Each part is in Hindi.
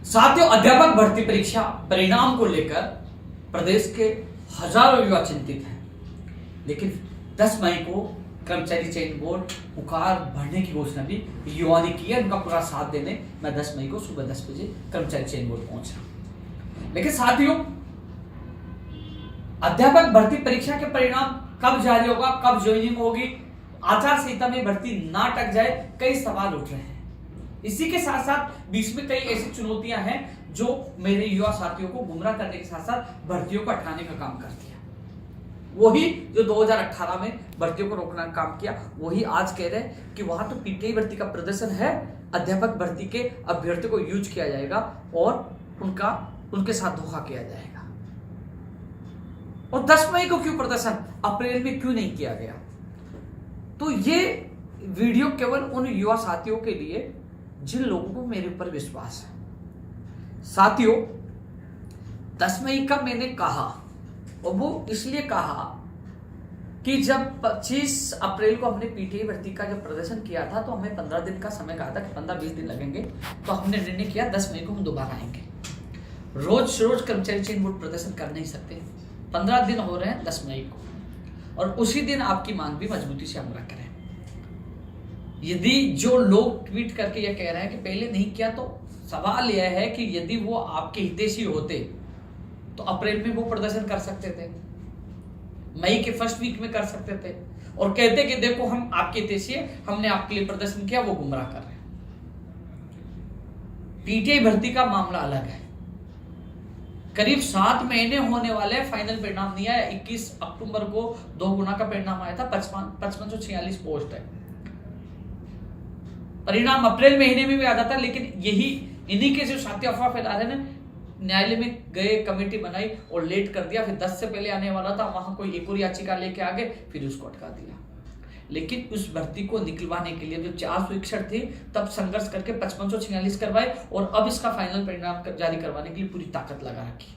साथियों, अध्यापक भर्ती परीक्षा परिणाम को लेकर प्रदेश के हजारों युवा चिंतित हैं, लेकिन 10 मई को कर्मचारी चयन बोर्ड पुकार भरने की घोषणा भी युवा ने की है। उनका पूरा साथ देने मैं 10 मई को सुबह 10 बजे कर्मचारी चयन बोर्ड पहुंचा। लेकिन साथियों, अध्यापक भर्ती परीक्षा के परिणाम कब जारी होगा, कब ज्वाइनिंग होगी, आचार संहिता में भर्ती ना अटक जाए, कई सवाल उठ रहे हैं। इसी के साथ साथ बीच में कई ऐसी चुनौतियां हैं जो मेरे युवा साथियों को गुमराह करने के साथ साथ भर्तियों को हटाने का काम करती है। वही जो 2018 में भर्तियों को रोकने का काम किया, वही आज कह रहे हैं कि वहां तो पीटीआई भर्ती का प्रदर्शन है, अध्यापक भर्ती के अभ्यर्थियों को यूज किया जाएगा और उनके साथ धोखा किया जाएगा। और 10 मई को क्यों प्रदर्शन, अप्रैल में क्यों नहीं किया गया? तो ये वीडियो केवल उन युवा साथियों के लिए जिन लोगों को मेरे ऊपर विश्वास है। साथियों, 10 मई का मैंने कहा, और वो इसलिए कहा कि जब 25 अप्रैल को हमने पीटीआई भर्ती का जब प्रदर्शन किया था तो हमें 15 दिन का समय कहा था कि 15-20 दिन लगेंगे, तो हमने निर्णय किया 10 मई को हम दोबारा आएंगे। रोज रोज कर्मचारी चयन बोर्ड प्रदर्शन कर नहीं सकते, 15 दिन हो रहे हैं 10 मई को, और उसी दिन आपकी मांग भी मजबूती से हम रख रहे हैं। यदि जो लोग ट्वीट करके यह कह रहे हैं कि पहले नहीं किया, तो सवाल यह है कि यदि वो आपके हितैषी होते तो अप्रैल में वो प्रदर्शन कर सकते थे, मई के फर्स्ट वीक में कर सकते थे, और कहते कि देखो हम आपके हितैषी हैं, हमने आपके लिए प्रदर्शन किया। वो गुमराह कर रहे हैं। पीटीआई भर्ती का मामला अलग है। करीब 7 महीने होने वाले, फाइनल परिणाम नहीं आया। 21 अक्टूबर को 2 गुना का परिणाम आया था, 5546 पोस्ट है। परिणाम अप्रैल महीने में भी आ जाता, लेकिन इन्हीं के जो साथी अफवाह फैला रहे हैं, न्यायालय में गए, कमेटी बनाई और लेट कर दिया। फिर 10 से पहले आने वाला था, वहां कोई एक और याचिका लेके आ गए, फिर उसको अटका दिया। लेकिन उस भर्ती को निकलवाने के लिए जो 461 थी, तब संघर्ष करके 5546 करवाए, और अब इसका फाइनल परिणाम जारी करवाने के लिए पूरी ताकत लगा रखी।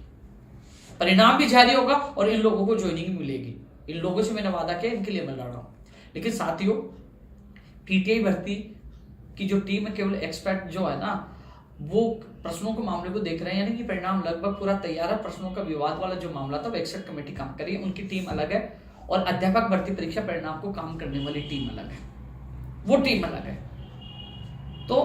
परिणाम भी जारी होगा और इन लोगों को ज्वाइनिंग मिलेगी। इन लोगों से मैंने वादा किया, इनके लिए मैं लड़ रहा हूं। लेकिन साथियों, पीटीआई भर्ती की जो टीम है, केवल एक्सपर्ट जो है ना, वो प्रश्नों के मामले को देख रहे हैं, यानी कि परिणाम लगभग पूरा तैयार है। प्रश्नों का विवाद वाला जो मामला था, वो एक्सपर्ट कमेटी काम कर रही है, उनकी टीम अलग है, और अध्यापक भर्ती परीक्षा परिणाम को काम करने वाली टीम अलग है, वो टीम अलग है। तो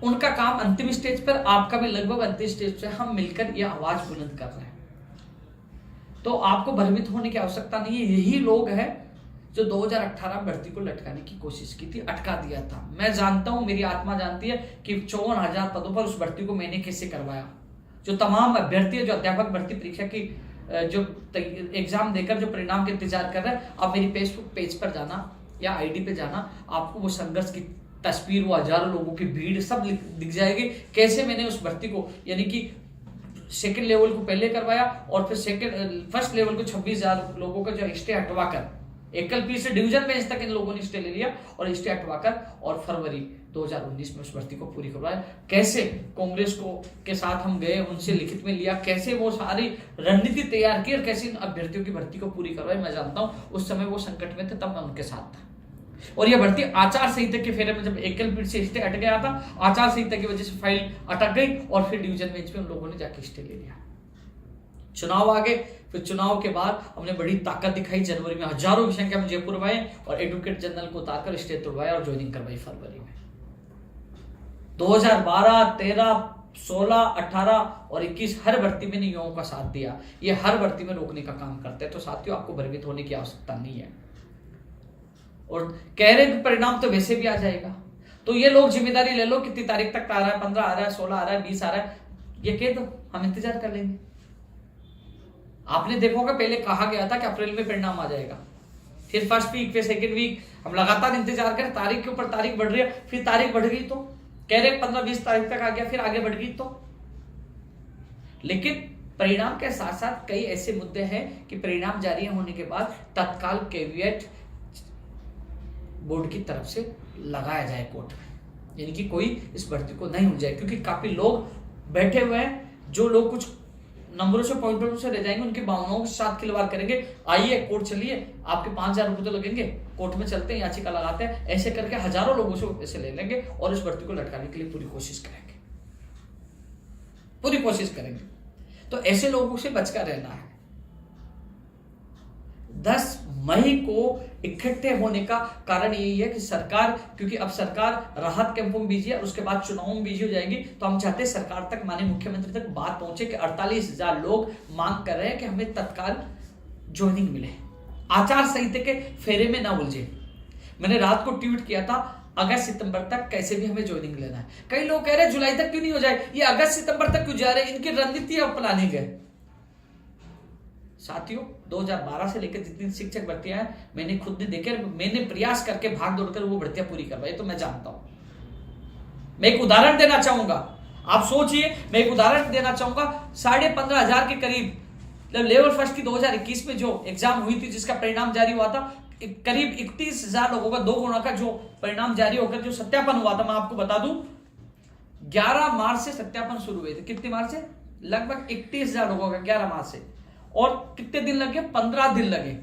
उनका काम अंतिम स्टेज पर, आपका भी लगभग अंतिम स्टेज पे, हम मिलकर यह आवाज बुलंद कर रहे हैं। तो आपको भ्रमित होने की आवश्यकता नहीं है। यही लोग हैं जो 2018 भर्ती को लटकाने की कोशिश की थी, अटका दिया था। मैं जानता हूं, मेरी आत्मा जानती है कि 54,000 पदों पर उस भर्ती को मैंने कैसे करवाया। जो तमाम अभ्यर्थी जो अध्यापक भर्ती परीक्षा की जो एग्जाम देकर जो परिणाम के इंतजार कर रहे हैं, आप मेरी फेसबुक पेज पर जाना या आईडी पे जाना, आपको वो संघर्ष की तस्वीर, वो हजारों लोगों की भीड़ सब दिख जाएगी। कैसे मैंने उस भर्ती को, यानी कि सेकंड लेवल को पहले करवाया, और फिर फर्स्ट लेवल को 26,000 लोगों का जो स्टे हटवाकर, एकल पी से डिवीजन बेंच तक इन लोगों ने स्टे ले लिया और स्टे हटवाकर, और फरवरी 2019 में उस भर्ती को पूरी करवाया। कैसे कांग्रेस को के साथ हम गए, उनसे लिखित में लिया, कैसे वो सारी रणनीति तैयार की और कैसे इन अभ्यर्थियों की भर्ती को पूरी करवाई। मैं जानता हूं उस समय वो संकट में थे, तब मैं उनके साथ था। और यह भर्ती आचार संहिता के फेरे में, जब एकल पीठ से स्टे हट गया था, आचार संहिता की वजह से फाइल अटक गई, और फिर डिवीजन बेंच में उन लोगों ने जाके स्टे ले लिया। चुनाव आ गए, फिर चुनाव के बाद हमने बड़ी ताकत दिखाई। जनवरी में हजारों की संख्या में जयपुर आए और एडवोकेट जनरल को उतारकर स्टे तोड़वाया और ज्वाइनिंग करवाई फरवरी में। 2012, 13, 16, 18 और 21 हर भर्ती में युवाओं का साथ दिया। ये हर भर्ती में रोकने का काम करते हैं। तो साथियों, आपको भ्रमित होने की आवश्यकता नहीं है। और कह रहे हैं परिणाम तो वैसे भी आ जाएगा, तो ये लोग जिम्मेदारी ले लो, कितनी तारीख तक आ रहा है, 15 आ रहा है, 16 आ रहा है, 20 आ रहा है, ये कह दो, हम इंतजार कर लेंगे। आपने देखा होगा, पहले कहा गया था कि अप्रैल में परिणाम आ जाएगा, फिर फर्स्ट वीक, फिर सेकंड वीक, हम लगातार इंतजार करें, तारीख के ऊपर तारीख बढ़ रही है, फिर तारीख बढ़ गई तो कह रहे 15-20 तारीख तक आ गया, फिर आगे बढ़ गई तो। लेकिन परिणाम के साथ साथ कई ऐसे मुद्दे हैं कि परिणाम जारी होने के बाद तत्काल कैविएट बोर्ड की तरफ से लगाया जाए कोर्ट में, यानी कि कोई इस भर्ती को नहीं हो जाए, क्योंकि काफी लोग बैठे हुए हैं, जो लोग कुछ नंबरों से, पॉइंटरों से रह जाएंगे, उनकी भावनाओं के साथ खिलवाड़ करेंगे। आइए कोर्ट चलिए, आपके 5,000 रुपए तो लगेंगे, कोर्ट में चलते हैं, याचिका लगाते हैं, ऐसे करके हजारों लोगों से पैसे ले लेंगे और इस भर्ती को लटकाने के लिए पूरी कोशिश करेंगे। पूरी कोशिश करेंगे। तो ऐसे लोगों से बचकर रहना है। 10 मई को इकट्ठे होने का कारण यही है कि सरकार, क्योंकि अब सरकार राहत कैंपों में बिजी है, उसके बाद चुनाव में बिजी हो जाएगी, तो हम चाहते हैं सरकार तक, माननीय मुख्यमंत्री तक बात पहुंचे कि 48,000 लोग मांग कर रहे हैं कि हमें तत्काल ज्वाइनिंग मिले, आचार संहिता के फेरे में ना उलझे। मैंने रात को ट्वीट किया था, अगस्त सितंबर तक कैसे भी हमें ज्वाइनिंग लेना है। कई लोग कह रहे हैं जुलाई तक क्यों नहीं हो जाए, ये अगस्त सितंबर तक क्यों जा रहे हैं, इनकी रणनीति और प्लानिंग है। साथियों, 2012 से लेकर जितनी शिक्षक भर्तियां हैं मैंने खुद ने देखे, मैंने प्रयास करके भाग दौड़ कर वो भर्तियां पूरी करवाई, तो मैं जानता हूं। मैं एक उदाहरण देना चाहूंगा, आप सोचिए, मैं एक उदाहरण देना चाहूंगा। 15,500 के करीब लेवल फर्स्ट की 2021 में जो एग्जाम हुई थी, जिसका परिणाम जारी हुआ था, करीब 31,000 लोगों का 2 गुना का जो परिणाम जारी होकर जो सत्यापन हुआ था, मैं आपको बता दूं 11 मार्च से सत्यापन शुरू हुए थे। कितने मार्च से? लगभग 31,000 लोगों का 11 मार्च से। और कितने दिन लगे? 15 दिन लगे।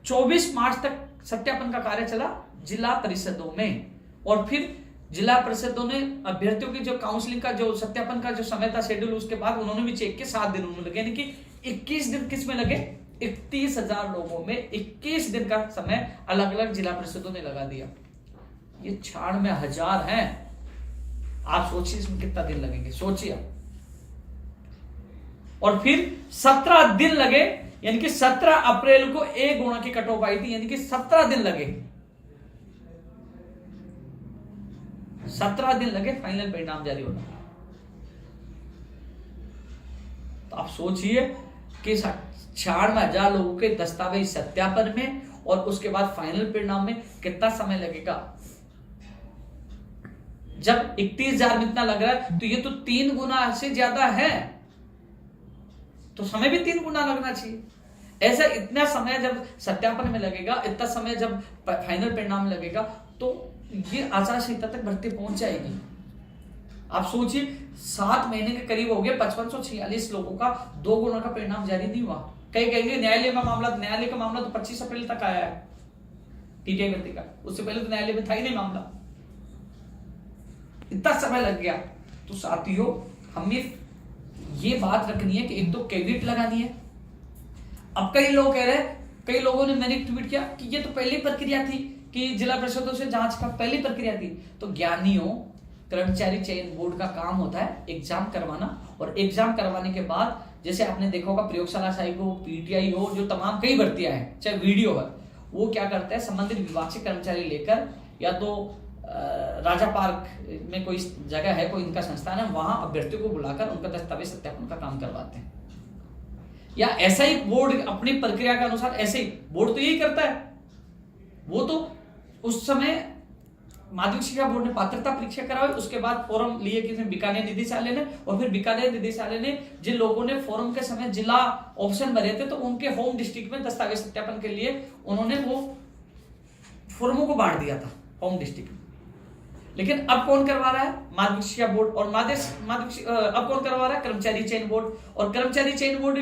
24 मार्च तक सत्यापन का कार्य चला जिला परिषदों में, और फिर जिला परिषदों ने अभ्यर्थियों की जो काउंसलिंग का जो सत्यापन का जो समय था शेड्यूल, उसके बाद उन्होंने भी चेक किए, 7 दिन उन्होंने लगे, यानी कि 21 दिन किस में लगे? 31,000 लोगों में 21 दिन का समय अलग अलग जिला परिषदों ने लगा दिया। ये 96,000 हैं। आप सोचिए इसमें कितना दिन लगेंगे, सोचिए। और फिर 17 दिन लगे, यानी कि 17 अप्रैल को 1 गुना की कट ऑफ आई थी, यानी कि 17 दिन लगे, 17 दिन लगे फाइनल परिणाम जारी होना। तो आप सोचिए कि 96,000 लोगों के दस्तावेज सत्यापन में और उसके बाद फाइनल परिणाम में कितना समय लगेगा। जब 31,000 में इतना लग रहा है, तो ये तो 3 गुना से ज्यादा है, तो समय भी 3 गुना लगना चाहिए। ऐसा इतना समय जब सत्यापन में लगेगा, इतना समय जब फाइनल परिणाम लगेगा, तो ये आचार संहिता तक भर्ती पहुंच जाएगी। आप सोचिए 7 महीने के करीब हो गए, 5546 लोगों का 2 गुना का परिणाम जारी नहीं हुआ। कई कहेंगे न्यायालय का मामला तो 25 अप्रैल तक आया है टीटीआई भर्ती का, उससे पहले तो न्यायालय में था ही नहीं मामला, इतना समय लग गया। तो साथियों, हमें ये बात रखनी है कि एक तो कैविट लगानी है। अब कई लोग कह रहे हैं, कई लोगों ने, मैंने ट्वीट किया कि ये तो पहली प्रक्रिया थी कि जिला परिषदों से जांच का पहली प्रक्रिया थी। तो ज्ञानियों, कर्मचारी चयन बोर्ड का काम होता है एग्जाम करवाना, और एग्जाम करवाने के बाद जैसे आपने देखा होगा प्रयोगशाला सहायक हो, पीटीआई हो, जो तमाम कई भर्तियां हैं, चाहे वीडियो है, वो क्या करता है, संबंधित विभाग से कर्मचारी लेकर, या तो राजा पार्क में कोई जगह है, कोई इनका संस्थान है, वहां अभ्यर्थियों को बुलाकर उनका दस्तावेज सत्यापन का काम करवाते हैं। या ऐसा ही बोर्ड अपनी प्रक्रिया के अनुसार, ऐसे ही बोर्ड तो यही करता है। वो तो उस समय माध्यमिक शिक्षा बोर्ड ने पात्रता परीक्षा कराई, उसके बाद फॉर्म लिए किसी बीकानेर निदेशालय ने, और फिर बीकानेर निदेशालय ने जिन लोगों ने फॉर्म के समय जिला ऑप्शन भरे थे, तो उनके होम डिस्ट्रिक्ट में दस्तावेज सत्यापन के लिए उन्होंने वो फॉर्मों को बांट दिया था होम डिस्ट्रिक्ट में। लेकिन अब कौन करवा रहा है? माध्यमिक शिक्षा बोर्ड। और अब कौन करवा रहा है? कर्मचारी चयन बोर्ड। और कर्मचारी चयन बोर्ड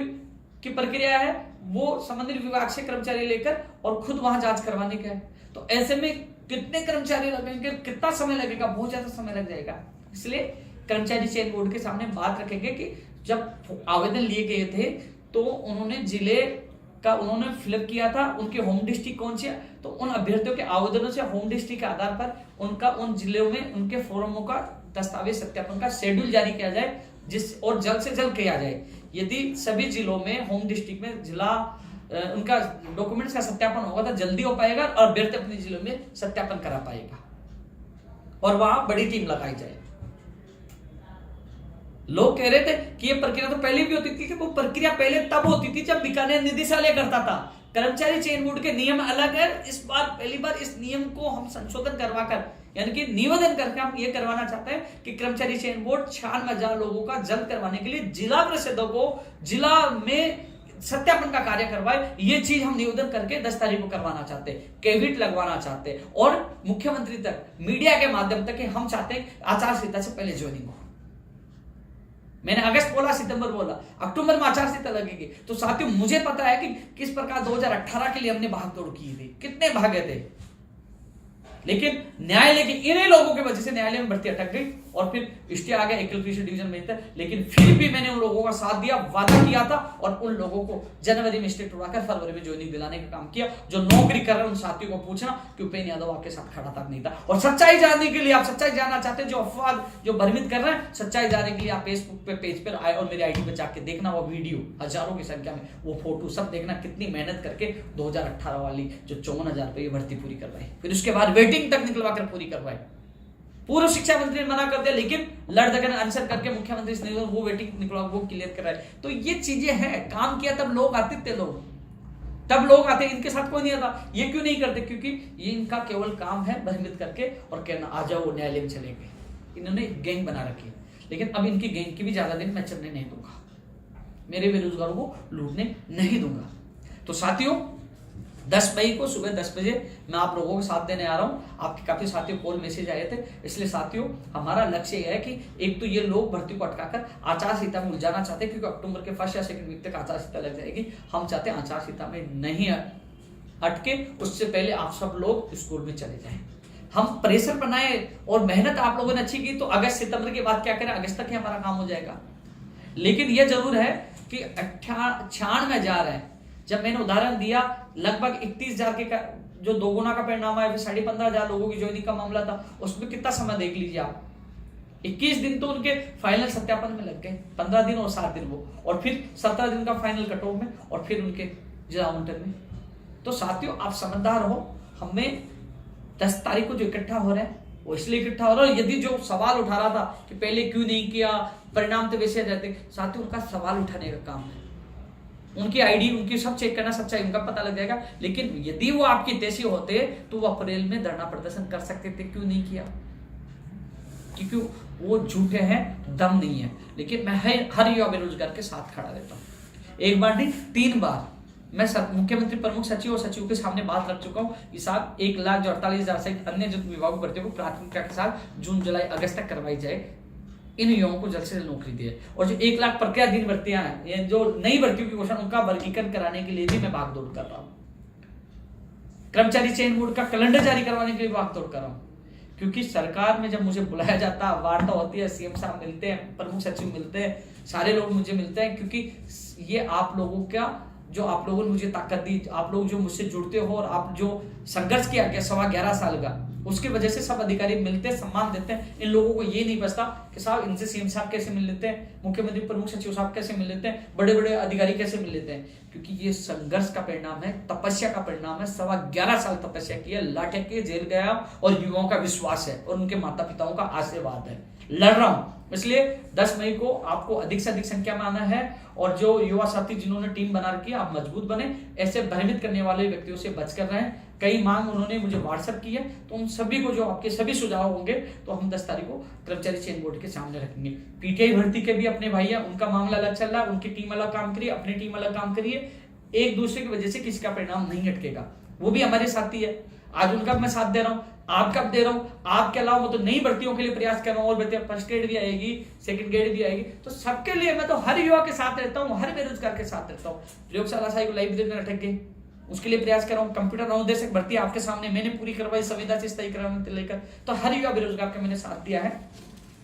की प्रक्रिया है, वो संबंधित विभाग से कर्मचारी लेकर और खुद वहां जांच करवाने का है। तो ऐसे में कितने कर्मचारी लगेंगे, कितना समय लगेगा? बहुत ज्यादा समय लग जाएगा। इसलिए कर्मचारी चयन बोर्ड के सामने बात रखेंगे कि जब आवेदन लिए गए थे, तो उन्होंने जिले का उन्होंने फिलअप किया था, उनके होम डिस्ट्रिक्ट कौन से, तो उन अभ्यर्थियों के आवेदनों से होम डिस्ट्रिक्ट के आधार पर उनका उन जिलों में उनके फॉर्मों का दस्तावेज सत्यापन का शेड्यूल जारी किया जाए, जिस और जल्द से जल्द किया जाए। यदि सभी जिलों में होम डिस्ट्रिक्ट में जिला उनका डॉक्यूमेंट्स का सत्यापन होगा तो जल्दी हो पाएगा, और अभ्यर्थी अपने जिलों में सत्यापन करा पाएगा, और वहां बड़ी टीम लगाई जाए। लोग कह रहे थे कि ये प्रक्रिया तो पहले भी होती थी, कि वो प्रक्रिया पहले तब होती थी जब बीकानेर निदेशालय करता था। कर्मचारी चयन बोर्ड के नियम अलग है। इस बार पहली बार इस नियम को हम संशोधन करवाकर, यानी कि निवेदन करके हम ये करवाना चाहते हैं कि कर्मचारी चयन बोर्ड 96,000 लोगों का जल्द करवाने के लिए जिला परिषदों को जिला में सत्यापन का कार्य करवाए। ये चीज हम निवेदन करके 10 तारीख को करवाना चाहते हैं, कैविट लगवाना चाहते हैं, और मुख्यमंत्री तक, मीडिया के माध्यम तक हम चाहते हैं आचार संहिता से पहले ज्वाइनिंग हो। मैंने अगस्त बोला, सितंबर बोला, अक्टूबर में आचार संहिता लगेगी। तो साथियों, मुझे पता है कि किस प्रकार 2018 के लिए हमने भाग दौड़ की थी, कितने भागे थे। लेकिन न्यायालय के इन्हीं लोगों की वजह से न्यायालय में भर्ती अटक गई और फिर स्टे आ गया एकल कृषि डिवीजन में। लेकिन फिर भी मैंने उन लोगों का साथ दिया, वादा किया था और उन लोगों को जनवरी में स्टे उड़ाकर फरवरी में ज्वाइनिंग दिलाने का काम किया। जो नौकरी कर रहे हैं उन साथियों को पूछना कि उपेंद्र यादव आपके साथ खड़ा था नहीं था। और सच्चाई जानने के लिए, आप सच्चाई जानना चाहते हैं, जो अफवाह जो भ्रमित कर रहे हैं, सच्चाई जानने के लिए आप फेसबुक पे पेज पर आए और मेरी आईडी पे जाके देखना, वो वीडियो हजारों की संख्या में, वो फोटो सब देखना, कितनी मेहनत करके 2018 वाली जो 54,000 रुपये भर्ती पूरी करवाई, फिर उसके बाद वेटिंग तक निकलवा कर पूरी करवाई। पूर्व शिक्षा मंत्री ने मना कर दिया, लेकिन लड़धकन आंसर करके मुख्यमंत्री से वो वेटिंग निकलवा, वो क्लियर कराए। तो ये चीजें हैं, काम किया तब लोग आते थे, तब लोग आते, इनके साथ कोई नहीं आता। ये क्यों नहीं करते? क्योंकि ये इनका केवल काम है भ्रमित करके और कहना आ जाओ न्यायालय में चले गए। इन्होंने गैंग बना रखी है, लेकिन अब इनकी गैंग की भी ज्यादा दिन मैं चलने नहीं दूंगा, मेरे बेरोजगारों को लूटने नहीं दूंगा। तो साथियों, 10 मई को सुबह 10 बजे मैं आप लोगों के साथ देने आ रहा हूं। आपके काफी साथियों कॉल मैसेज आए थे, इसलिए साथियों हमारा लक्ष्य यह है कि एक तो ये लोग भर्ती को अटकाकर आचार संहिता में उलझाना चाहते हैं, क्योंकि अक्टूबर के फर्स्ट या सेकंड वीक तक आचार संहिता लग जाएगी। हम चाहते हैं आचार संहिता में नहीं अटके, उससे पहले आप सब लोग स्कूल में चले जाएं। हम प्रेशर बनाए और मेहनत आप लोगों ने अच्छी की तो अगस्त सितंबर के बाद क्या करें, अगस्त तक ही हमारा काम हो जाएगा। लेकिन यह जरूर है कि 96,000 है। जब मैंने उदाहरण दिया लगभग 31,000 के जो दोगुना का परिणाम आया, 15,500 लोगों की ज्वाइनिंग का मामला था, उसमें कितना समय देख लीजिए आप, 21 दिन तो उनके फाइनल सत्यापन में लग गए, 15 दिन और 7 दिन वो, और फिर 17 दिन का फाइनल कट ऑफ में, और फिर उनके जिला आवंटन में। तो साथियों आप समझदार हो, हमें 10 तारीख को जो इकट्ठा हो रहे हैं वो इसलिए इकट्ठा हो रहा है। यदि जो सवाल उठा रहा था कि पहले क्यों नहीं किया, परिणाम तो वैसे आ जाते, साथियों उनका सवाल उठाने का काम है, उनकी आईडी उनकी सब चेक करना, सच्चाई उनका पता लग जाएगा। लेकिन यदि वो आपके देशी होते तो वो अप्रैल में धरना प्रदर्शन कर सकते थे, क्यों नहीं किया? क्योंकि वो झूठे हैं, दम नहीं है। लेकिन मैं हर युवा बेरोजगार के साथ खड़ा रहता हूं। एक बार नहीं 3 बार मैं मुख्यमंत्री, प्रमुख सचिव और सचिव के सामने बात रख चुका हूं कि साहब 1,48,000 से अन्य जो विभागों भर्तियों को प्राथमिकता के साथ जून जुलाई अगस्त तक करवाई जाए, इन युवाओं को जल्द से जल्द नौकरी दिए। और जो 1 लाख प्रक्रिया दिन भर्तियां हैं, जो नई भर्तियों की घोषणा, उनका वर्गीकरण कराने के लिए भी मैं भागदौड़ कर रहा हूं। कर्मचारी चयन बोर्ड का कैलेंडर जारी करवाने के लिए भागदौड़ कर रहा हूं, क्योंकि सरकार में जब मुझे बुलाया जाता, वार्ता होती है, सीएम साहब मिलते हैं, प्रमुख सचिव मिलते हैं, सारे लोग मुझे मिलते हैं, क्योंकि ये आप लोगों का जो आप लोगों ने मुझे ताकत दी, आप लोग जो मुझसे जुड़ते हो और आप जो संघर्ष किया गया 11.25 साल का, उसकी वजह से सब अधिकारी मिलते हैं, सम्मान देते हैं। इन लोगों को ये नहीं बचता कि साहब इनसे सीएम साहब कैसे मिल लेते हैं, मुख्यमंत्री प्रमुख सचिव साहब कैसे मिल लेते हैं, बड़े बड़े अधिकारी कैसे मिल लेते हैं, क्योंकि ये संघर्ष का परिणाम है, तपस्या का परिणाम है। 11.25 साल तपस्या की है, लाटे के जेल गया, और युवाओं का विश्वास है और उनके माता पिताओं का आशीर्वाद है। लड़ रहा हूं, इसलिए 10 मई को आपको अधिक से अधिक संख्या में आना है। और जो युवा साथी जिन्होंने टीम बना रखी है, आप मजबूत बने, ऐसे भ्रमित करने वाले व्यक्तियों से बच कर रहे हैं। कई मांग उन्होंने मुझे व्हाट्सएप की है, तो उन सभी को, जो आपके सभी सुझाव होंगे, तो हम 10 तारीख को कर्मचारी चयन बोर्ड के सामने रखेंगे। पीटीआई भर्ती के भी अपने भाई हैं, उनका मामला अलग चल रहा है, उनकी टीम अलग काम करिए, अपनी टीम अलग काम करिए। एक दूसरे की वजह से किसी का परिणाम नहीं अटकेगा, वो भी हमारे साथी है। आज उनका मैं साथ दे रहा हूं, आपका दे रहा हूं। आपके अलावा मैं तो नई भर्तियों के लिए प्रयास कर रहा हूं, और भर्तियां फर्स्ट ग्रेड भी आएगी, सेकंड ग्रेड भी आएगी, तो सबके लिए मैं तो हर युवा के साथ रहता हूं, हर बेरोजगार के साथ रहता हूं। प्रयोगशाला साहिब लाइब्रेरी में अटक गए, उसके लिए प्रयास कर रहा हूं। कंप्यूटर अनुदेशक भर्ती आपके सामने मैंने पूरी करवाई, संविदा से स्थायी कराने लेकर, तो हर युवा बेरोजगार का मैंने साथ दिया है।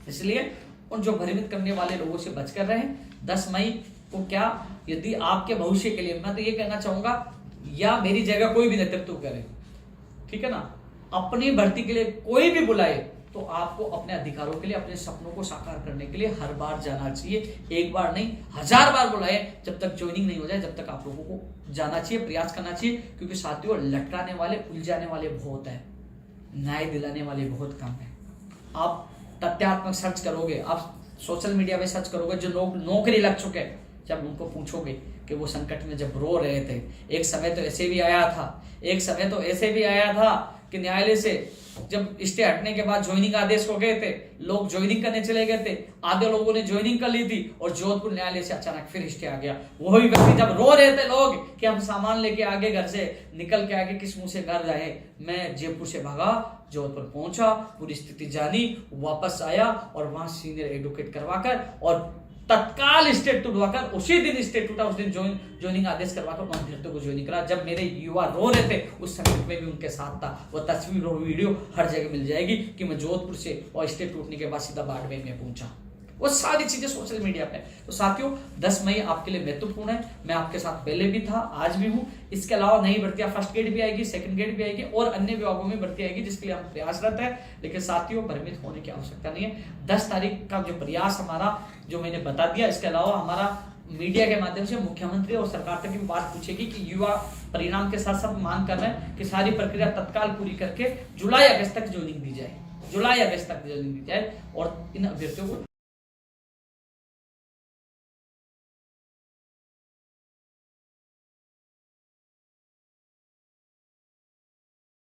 इसलिए उन जो भ्रमित करने वाले लोगों से बच कर रहे हैं। 10 मई को क्या, यदि आपके भविष्य के लिए, मैं तो ये कहना चाहूंगा, या मेरी जगह कोई भी नेतृत्व करे, ठीक है ना, अपनी भर्ती के लिए कोई भी बुलाए, तो आपको अपने अधिकारों के लिए, अपने सपनों को साकार करने के लिए हर बार जाना चाहिए। एक बार नहीं, 1000 बार बुलाए, जब तक ज्वाइनिंग नहीं हो जाए, जब तक आप लोगों को जाना चाहिए, प्रयास करना चाहिए। क्योंकि साथियों, लटकाने वाले, उलझाने वाले बहुत है, न्याय दिलाने वाले बहुत कम है। आप तथ्यात्मक सर्च करोगे, आप सोशल मीडिया में सर्च करोगे, जो लोग नौकरी लग चुके हैं, जब उनको पूछोगे कि वो संकट में जब रो रहे थे, एक समय तो ऐसे भी आया था, एक समय तो ऐसे भी आया था कि न्यायालय से जब स्टे हटने के बाद ज्वाइनिंग आदेश हो गए थे, लोग ज्वाइनिंग करने चले गए थे, आधे लोगों ने ज्वाइनिंग कर ली थी, और जोधपुर न्यायालय से अचानक फिर स्टे आ गया। वही व्यक्ति जब रो रहे थे लोग कि हम सामान लेके आगे, घर से निकल के आगे, किस मुंह से घर जाए, मैं जयपुर से भागा, जोधपुर पहुंचा, पूरी स्थिति जानी, वापस आया, और वहां सीनियर एडवोकेट करवाकर और तत्काल स्टेट उठवाकर उसी दिन स्टेट उठा, उस दिन ज्वाइनिंग आदेश करवाकर उन अभ्यर्थियों को ज्वाइनिंग करा। जब मेरे युवा रो रहे थे उस संकट में भी उनके साथ था। वो तस्वीर और वीडियो हर जगह मिल जाएगी कि मैं जोधपुर से और स्टेट उठने के बाद सीधा बाड़मेर में पहुंचा। वो सारी चीजें सोशल मीडिया पे। तो साथियों 10 मई आपके लिए महत्वपूर्ण है। मैं आपके साथ पहले भी था, आज भी हूं। इसके अलावा नई भर्तियां फर्स्ट ग्रेड भी आएगी, सेकंड ग्रेड भी आएगी और अन्य विभागों में भर्ती आएगी, जिसके लिए हम प्रयासरत है। लेकिन साथियों भ्रमित होने की आवश्यकता नहीं है। 10 तारीख का जो प्रयास हमारा जो मैंने बता दिया, इसके अलावा हमारा मीडिया के माध्यम से मुख्यमंत्री और सरकार तक भी बात पूछेगी कि युवा परिणाम के साथ साथ मांग कर रहे हैं कि सारी प्रक्रिया तत्काल पूरी करके जुलाई अगस्त तक ज्वाइनिंग दी जाए, जुलाई अगस्त तक ज्वाइनिंग दी जाए और इन अभ्यर्थियों को